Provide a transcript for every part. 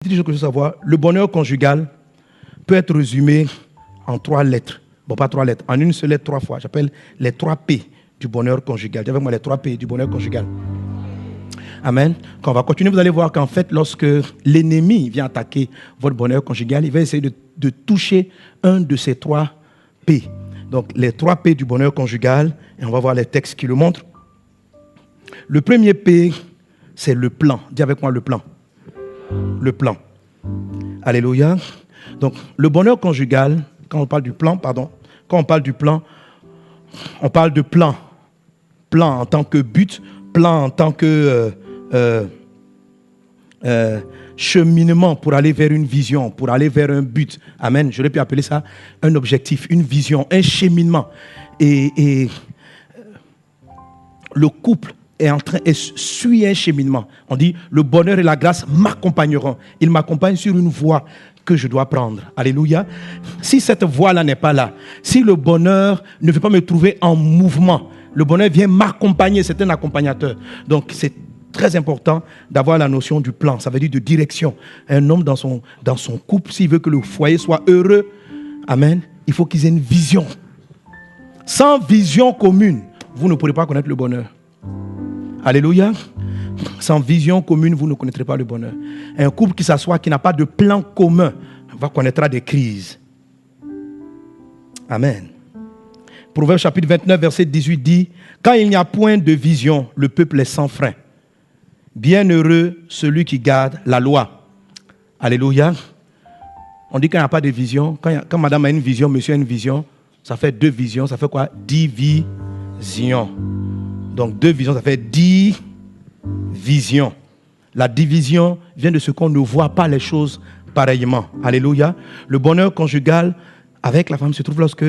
que je veux savoir, le bonheur conjugal peut être résumé en 3 lettres. Bon, pas 3 lettres, en une seule lettre 3 fois. J'appelle les 3 P du bonheur conjugal. Dis avec moi les 3 P du bonheur conjugal. Amen. Quand on va continuer, vous allez voir qu'en fait, lorsque l'ennemi vient attaquer votre bonheur conjugal, il va essayer de toucher un de ces 3 P. Donc, les 3 P du bonheur conjugal, et on va voir les textes qui le montrent. Le premier P, c'est le plan. Dis avec moi le plan. Le plan. Alléluia. Donc, le bonheur conjugal, quand on parle du plan, quand on parle du plan, on parle de plan. Plan en tant que but, plan en tant que cheminement pour aller vers une vision, pour aller vers un but. Amen. J'aurais pu appeler ça un objectif, une vision, un cheminement. Et le couple suit un cheminement. On dit, le bonheur et la grâce m'accompagneront. Ils m'accompagnent sur une voie que je dois prendre. Alléluia. Si cette voie-là n'est pas là, si le bonheur ne veut pas me trouver en mouvement, le bonheur vient m'accompagner, c'est un accompagnateur. Donc, c'est très important d'avoir la notion du plan, ça veut dire de direction. Un homme dans son couple, s'il veut que le foyer soit heureux, amen, il faut qu'ils aient une vision. Sans vision commune, vous ne pourrez pas connaître le bonheur. Alléluia. Sans vision commune, vous ne connaîtrez pas le bonheur. Un couple qui s'assoit, qui n'a pas de plan commun, connaîtra des crises. Amen. Proverbe chapitre 29, verset 18 dit, « Quand il n'y a point de vision, le peuple est sans frein. Bienheureux celui qui garde la loi. » Alléluia. On dit qu'il n'y a pas de vision. Quand madame a une vision, monsieur a une vision, ça fait 2 visions. Ça fait quoi? 10 visions. Donc 2 visions, ça fait 10 visions. La division vient de ce qu'on ne voit pas les choses pareillement. Alléluia. Le bonheur conjugal avec la femme se trouve lorsque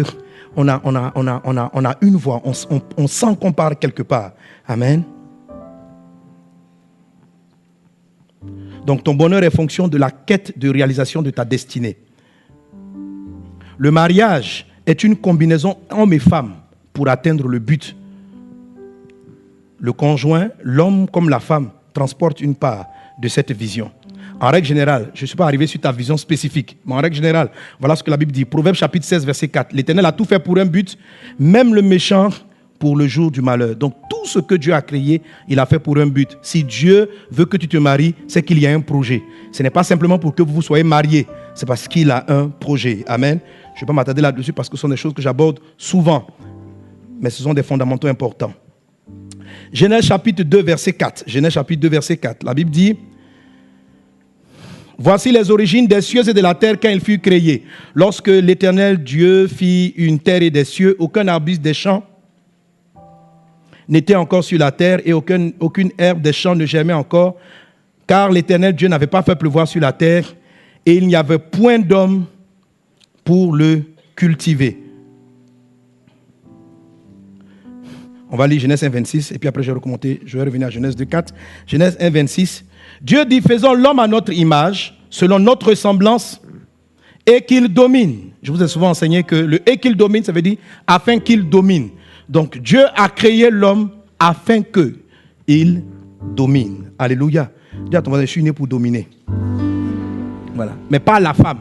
on a une voix. On sent qu'on part quelque part. Amen. Donc ton bonheur est fonction de la quête de réalisation de ta destinée. Le mariage est une combinaison homme et femme pour atteindre le but. Le conjoint, l'homme comme la femme, transporte une part de cette vision. En règle générale, je ne suis pas arrivé sur ta vision spécifique, mais en règle générale, voilà ce que la Bible dit. Proverbe chapitre 16, verset 4. L'Éternel a tout fait pour un but, même le méchant pour le jour du malheur. Donc tout ce que Dieu a créé, il a fait pour un but. Si Dieu veut que tu te maries, c'est qu'il y a un projet. Ce n'est pas simplement pour que vous soyez mariés, c'est parce qu'il a un projet. Amen. Je ne vais pas m'attarder là-dessus parce que ce sont des choses que j'aborde souvent, mais ce sont des fondamentaux importants. Genèse chapitre 2, verset 4. Genèse chapitre 2, verset 4. La Bible dit, « Voici les origines des cieux et de la terre quand ils furent créés. Lorsque l'Éternel Dieu fit une terre et des cieux, aucun arbuste des champs n'était encore sur la terre et aucune herbe des champs ne germait encore, car l'Éternel Dieu n'avait pas fait pleuvoir sur la terre et il n'y avait point d'homme pour le cultiver. » On va lire Genèse 1, 26 et puis après je vais revenir à Genèse 2, 4. Genèse 1, 26. Dieu dit, faisons l'homme à notre image, selon notre ressemblance, et qu'il domine. Je vous ai souvent enseigné que le « et qu'il domine », ça veut dire « afin qu'il domine ». Donc Dieu a créé l'homme afin qu'il domine. Alléluia. Dis à ton voisin, je suis né pour dominer. Voilà. Mais pas la femme.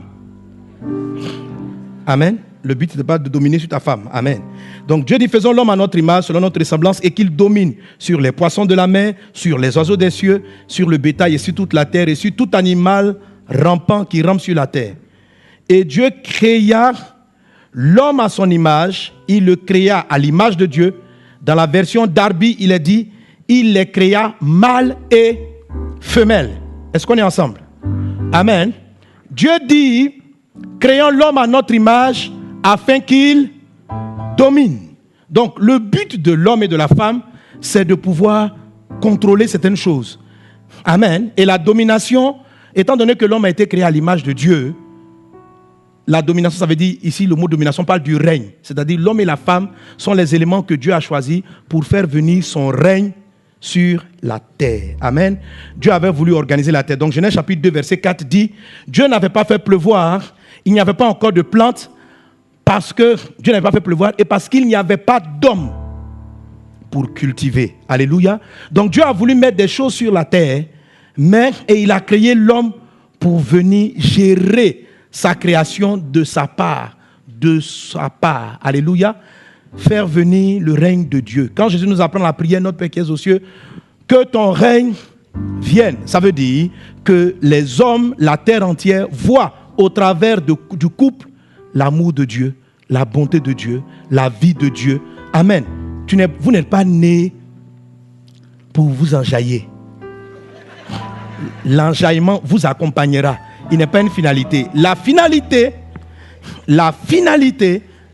Amen. Le but, ce n'est pas de dominer sur ta femme. Amen. Donc Dieu dit, faisons l'homme à notre image, selon notre ressemblance, et qu'il domine sur les poissons de la mer, sur les oiseaux des cieux, sur le bétail et sur toute la terre, et sur tout animal rampant qui rampe sur la terre. Et Dieu créa l'homme à son image, il le créa à l'image de Dieu. Dans la version Darby, il est dit, il les créa mâle et femelle. Est-ce qu'on est ensemble? Amen. Dieu dit, créons l'homme à notre image, afin qu'il domine. Donc, le but de l'homme et de la femme, c'est de pouvoir contrôler certaines choses. Amen. Et la domination, étant donné que l'homme a été créé à l'image de Dieu, la domination, ça veut dire, ici, le mot domination parle du règne. C'est-à-dire, l'homme et la femme sont les éléments que Dieu a choisis pour faire venir son règne sur la terre. Amen. Dieu avait voulu organiser la terre. Donc, Genèse chapitre 2, verset 4 dit, Dieu n'avait pas fait pleuvoir, il n'y avait pas encore de plantes, parce que Dieu n'avait pas fait pleuvoir et parce qu'il n'y avait pas d'homme pour cultiver. Alléluia. Donc Dieu a voulu mettre des choses sur la terre, et il a créé l'homme pour venir gérer sa création de sa part. De sa part. Alléluia. Faire venir le règne de Dieu. Quand Jésus nous apprend la prière, notre Père qui es aux cieux, que ton règne vienne. Ça veut dire que les hommes, la terre entière, voient au travers du couple l'amour de Dieu, la bonté de Dieu, la vie de Dieu. Amen. Vous n'êtes pas nés pour vous enjailler. L'enjaillement vous accompagnera. Il n'est pas une finalité. La finalité,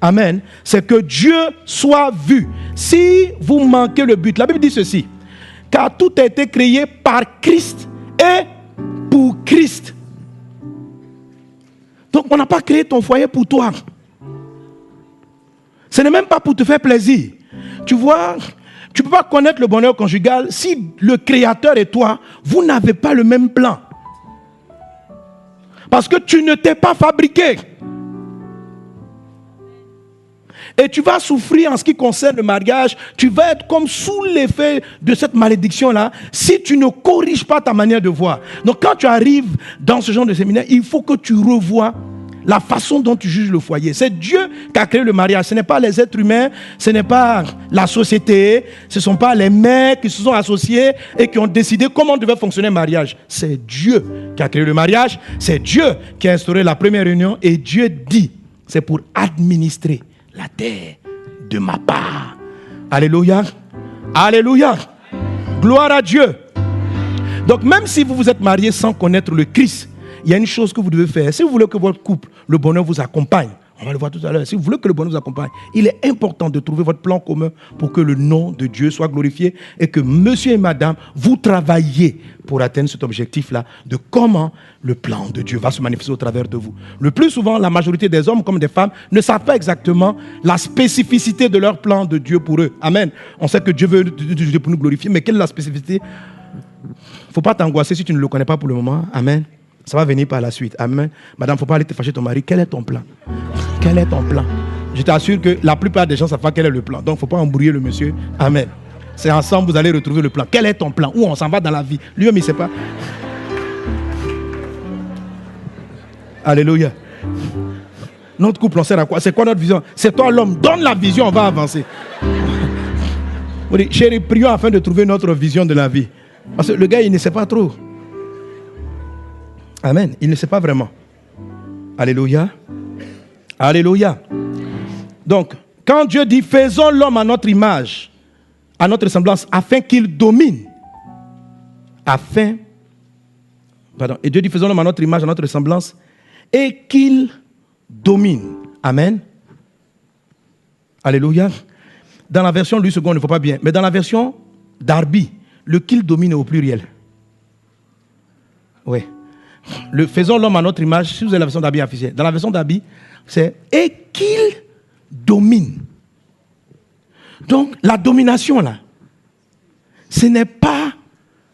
amen, c'est que Dieu soit vu. Si vous manquez le but, la Bible dit ceci, car tout a été créé par Christ et pour Christ. Donc on n'a pas créé ton foyer pour toi. Ce n'est même pas pour te faire plaisir. Tu vois, tu ne peux pas connaître le bonheur conjugal si le Créateur et toi, vous n'avez pas le même plan. Parce que tu ne t'es pas fabriqué. Et tu vas souffrir en ce qui concerne le mariage. Tu vas être comme sous l'effet de cette malédiction-là si tu ne corriges pas ta manière de voir. Donc quand tu arrives dans ce genre de séminaire, il faut que tu revoies la façon dont tu juges le foyer. C'est Dieu qui a créé le mariage. Ce n'est pas les êtres humains, ce n'est pas la société, ce ne sont pas les mecs qui se sont associés et qui ont décidé comment devait fonctionner le mariage. C'est Dieu qui a créé le mariage, c'est Dieu qui a instauré la première réunion et Dieu dit, c'est pour administrer la terre de ma part. Alléluia. Alléluia. Gloire à Dieu. Donc même si vous vous êtes mariés sans connaître le Christ, il y a une chose que vous devez faire. Si vous voulez que votre couple, le bonheur vous accompagne, on va le voir tout à l'heure, si vous voulez que le bonheur vous accompagne, il est important de trouver votre plan commun pour que le nom de Dieu soit glorifié et que monsieur et madame, vous travaillez pour atteindre cet objectif-là de comment le plan de Dieu va se manifester au travers de vous. Le plus souvent, la majorité des hommes comme des femmes ne savent pas exactement la spécificité de leur plan de Dieu pour eux. Amen. On sait que Dieu veut Dieu pour nous glorifier, mais quelle est la spécificité? Il ne faut pas t'angoisser si tu ne le connais pas pour le moment. Amen. Ça va venir par la suite. Amen. Madame, il ne faut pas aller te fâcher ton mari. Quel est ton plan? Quel est ton plan? Je t'assure que la plupart des gens ne savent pas quel est le plan. Donc, il ne faut pas embrouiller le monsieur. Amen. C'est ensemble que vous allez retrouver le plan. Quel est ton plan? Où on s'en va dans la vie? Lui-même, il ne sait pas. Alléluia. Notre couple, on sert à quoi? C'est quoi notre vision? C'est toi l'homme. Donne la vision, on va avancer. Chérie, prions afin de trouver notre vision de la vie. Parce que le gars, il ne sait pas trop. Amen. Il ne sait pas vraiment. Alléluia. Alléluia. Donc, quand Dieu dit, faisons l'homme à notre image, à notre semblance, afin qu'il domine. Et Dieu dit, faisons l'homme à notre image, à notre semblance, et qu'il domine. Amen. Alléluia. Dans la version Louis II, il ne faut pas bien, mais dans la version Darby, le qu'il domine est au pluriel. Oui. Faisons l'homme à notre image, si vous avez la version d'Abi officielle. Dans la version d'Abi, c'est et qu'il domine. Donc, la domination, là, ce n'est pas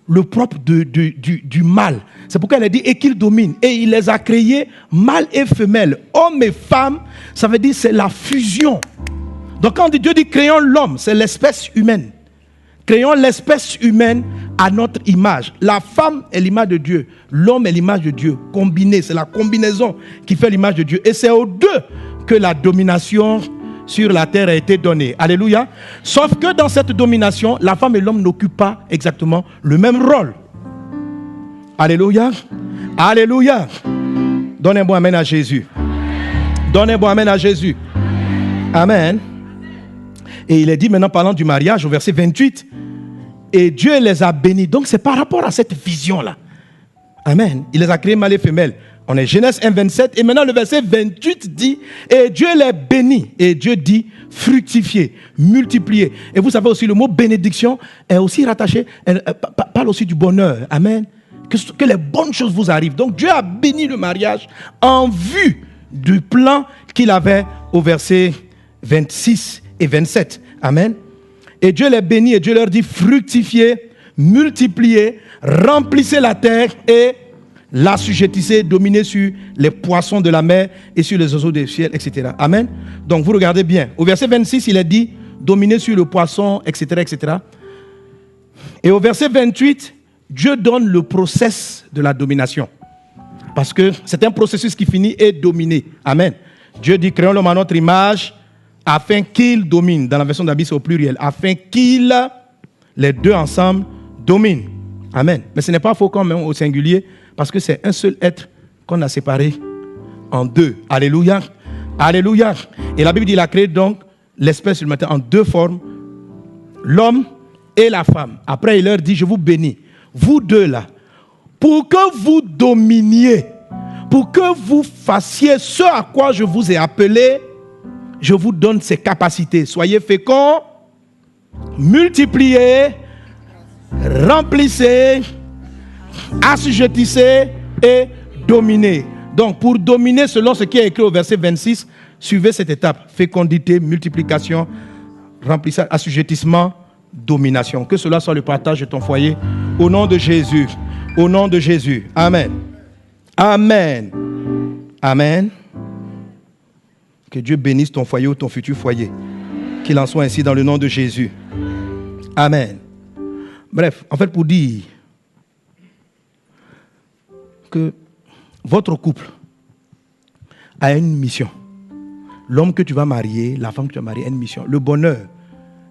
le propre du mâle. C'est pourquoi elle a dit et qu'il domine. Et il les a créés, mâle et femelle, homme et femme. Ça veut dire c'est la fusion. Donc, quand Dieu dit créons l'homme, c'est l'espèce humaine. Créons l'espèce humaine à notre image. La femme est l'image de Dieu. L'homme est l'image de Dieu. Combiné, c'est la combinaison qui fait l'image de Dieu. Et c'est aux deux que la domination sur la terre a été donnée. Alléluia. Sauf que dans cette domination, la femme et l'homme n'occupent pas exactement le même rôle. Alléluia. Alléluia. Donnez un bon amen à Jésus. Donnez un bon amen à Jésus. Amen. Et il est dit maintenant, parlant du mariage, au verset 28, et Dieu les a bénis. Donc c'est par rapport à cette vision-là. Amen. Il les a créés mâles et femelles. On est Genèse 1, 27. Et maintenant le verset 28 dit, et Dieu les bénit. Et Dieu dit, fructifiez, multipliez. Et vous savez aussi, le mot bénédiction est aussi rattaché, parle aussi du bonheur. Amen. Que les bonnes choses vous arrivent. Donc Dieu a béni le mariage en vue du plan qu'il avait au verset 26 et 27. Amen. Et Dieu les bénit et Dieu leur dit fructifiez, multipliez, remplissez la terre et l'assujettissez, dominez sur les poissons de la mer et sur les oiseaux du ciel, etc. Amen. Donc vous regardez bien. Au verset 26, il est dit dominez sur le poisson, etc., etc. Et au verset 28, Dieu donne le process de la domination. Parce que c'est un processus qui finit et dominer. Amen. Dieu dit, créons l'homme à notre image, afin qu'il domine. Dans la version d'Abbé, c'est au pluriel. Afin qu'il, les deux ensemble, dominent. Amen. Mais ce n'est pas faux quand même au singulier, parce que c'est un seul être qu'on a séparé en deux. Alléluia. Alléluia. Et la Bible dit, il a créé donc l'espèce humaine en deux formes, l'homme et la femme. Après, il leur dit, je vous bénis, vous deux là, pour que vous dominiez, pour que vous fassiez ce à quoi je vous ai appelé, je vous donne ces capacités. Soyez féconds, multipliez, remplissez, assujettissez et dominez. Donc, pour dominer selon ce qui est écrit au verset 26, suivez cette étape. Fécondité, multiplication, remplissage, assujettissement, domination. Que cela soit le partage de ton foyer. Au nom de Jésus. Au nom de Jésus. Amen. Amen. Amen. Que Dieu bénisse ton foyer ou ton futur foyer. Qu'il en soit ainsi dans le nom de Jésus. Amen. Bref, en fait, pour dire que votre couple a une mission. L'homme que tu vas marier, la femme que tu vas marier a une mission. Le bonheur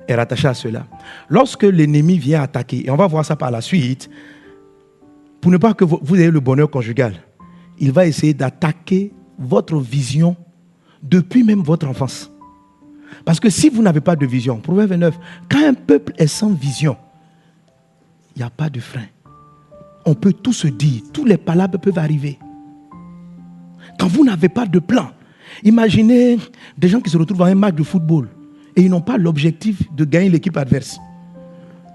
est rattaché à cela. Lorsque l'ennemi vient attaquer, et on va voir ça par la suite, pour ne pas que vous ayez le bonheur conjugal, il va essayer d'attaquer votre vision depuis même votre enfance. Parce que si vous n'avez pas de vision, Proverbe 29, quand un peuple est sans vision, il n'y a pas de frein. On peut tout se dire, tous les palabres peuvent arriver. Quand vous n'avez pas de plan, imaginez des gens qui se retrouvent à un match de football et ils n'ont pas l'objectif de gagner l'équipe adverse.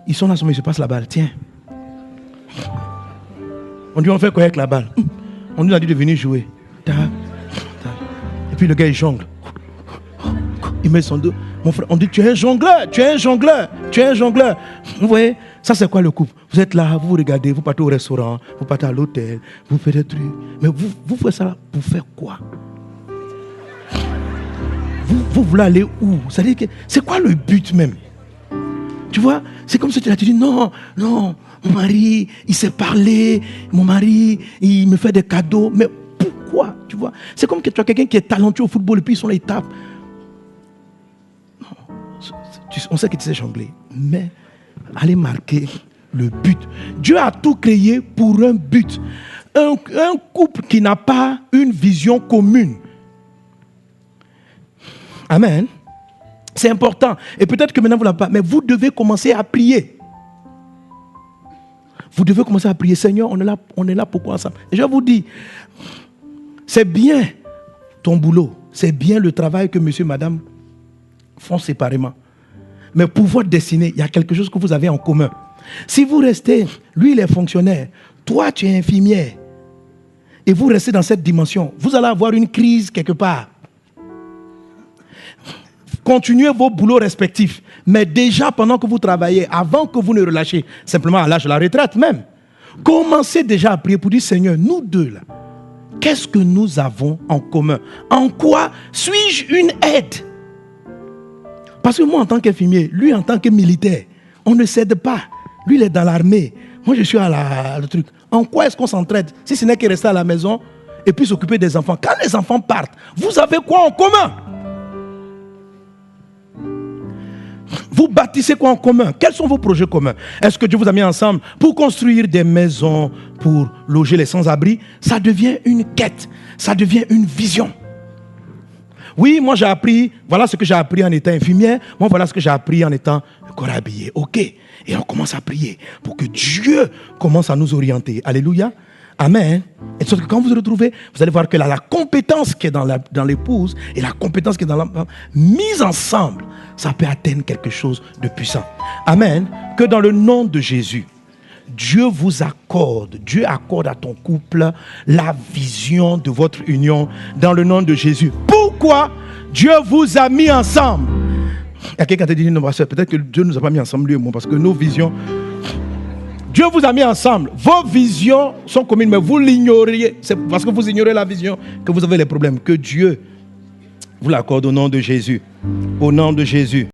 Ils sont là, ils se passent la balle. Tiens. On dit, on fait quoi avec la balle? On nous a dit de venir jouer. Et puis le gars, il jongle. Il met son dos. Mon frère, on dit, tu es un jongleur, tu es un jongleur, tu es un jongleur. Vous voyez, ça c'est quoi le couple? Vous êtes là, vous regardez, vous partez au restaurant, vous partez à l'hôtel, vous faites des trucs. Mais vous faites ça pour faire quoi? Vous voulez aller où? C'est-à-dire que c'est quoi le but même? Tu vois, c'est comme si tu dis, non, mon mari, il s'est parlé, mon mari, il me fait des cadeaux. Mais pourquoi? Tu vois, c'est comme que tu as quelqu'un qui est talentueux au football et puis ils sont là, ils tapent. On sait que tu sais jongler, mais allez marquer le but. Dieu a tout créé pour un but. Un couple qui n'a pas une vision commune. Amen. C'est important. Et peut-être que maintenant vous ne l'avez pas, mais vous devez commencer à prier. Vous devez commencer à prier. Seigneur, on est là pourquoi ensemble? Et je vous dis, c'est bien ton boulot, c'est bien le travail que monsieur et madame font séparément. Mais pour votre destinée, il y a quelque chose que vous avez en commun. Si vous restez, lui il est fonctionnaire, toi tu es infirmière, et vous restez dans cette dimension, vous allez avoir une crise quelque part. Continuez vos boulots respectifs, mais déjà pendant que vous travaillez, avant que vous ne relâchiez, simplement à l'âge de la retraite même, commencez déjà à prier pour dire, Seigneur, nous deux là, qu'est-ce que nous avons en commun? En quoi suis-je une aide? Parce que moi, en tant qu'infirmier, lui, en tant que militaire, on ne s'aide pas. Lui, il est dans l'armée. Moi, je suis le truc. En quoi est-ce qu'on s'entraide? Si ce n'est que rester à la maison et puis s'occuper des enfants. Quand les enfants partent, vous avez quoi en commun? Vous bâtissez quoi en commun? Quels sont vos projets communs? Est-ce que Dieu vous a mis ensemble pour construire des maisons, pour loger les sans-abri? Ça devient une quête. Ça devient une vision. Oui, moi j'ai appris, voilà ce que j'ai appris en étant infirmière, moi voilà ce que j'ai appris en étant corps habillé. Ok, et on commence à prier pour que Dieu commence à nous orienter. Alléluia. Amen. Et sauf que quand vous vous retrouvez, vous allez voir que la compétence qui est dans l'épouse et la compétence qui est dans l'homme, mise ensemble, ça peut atteindre quelque chose de puissant. Amen. Que dans le nom de Jésus, Dieu vous accorde, Dieu accorde à ton couple la vision de votre union dans le nom de Jésus. Pourquoi Dieu vous a mis ensemble? Il y a quelqu'un qui a dit, non, peut-être que Dieu ne nous a pas mis ensemble, lui et moi, parce que nos visions, Dieu vous a mis ensemble. Vos visions sont communes, mais vous l'ignoriez. C'est parce que vous ignorez la vision que vous avez les problèmes. Que Dieu vous l'accorde au nom de Jésus. Au nom de Jésus.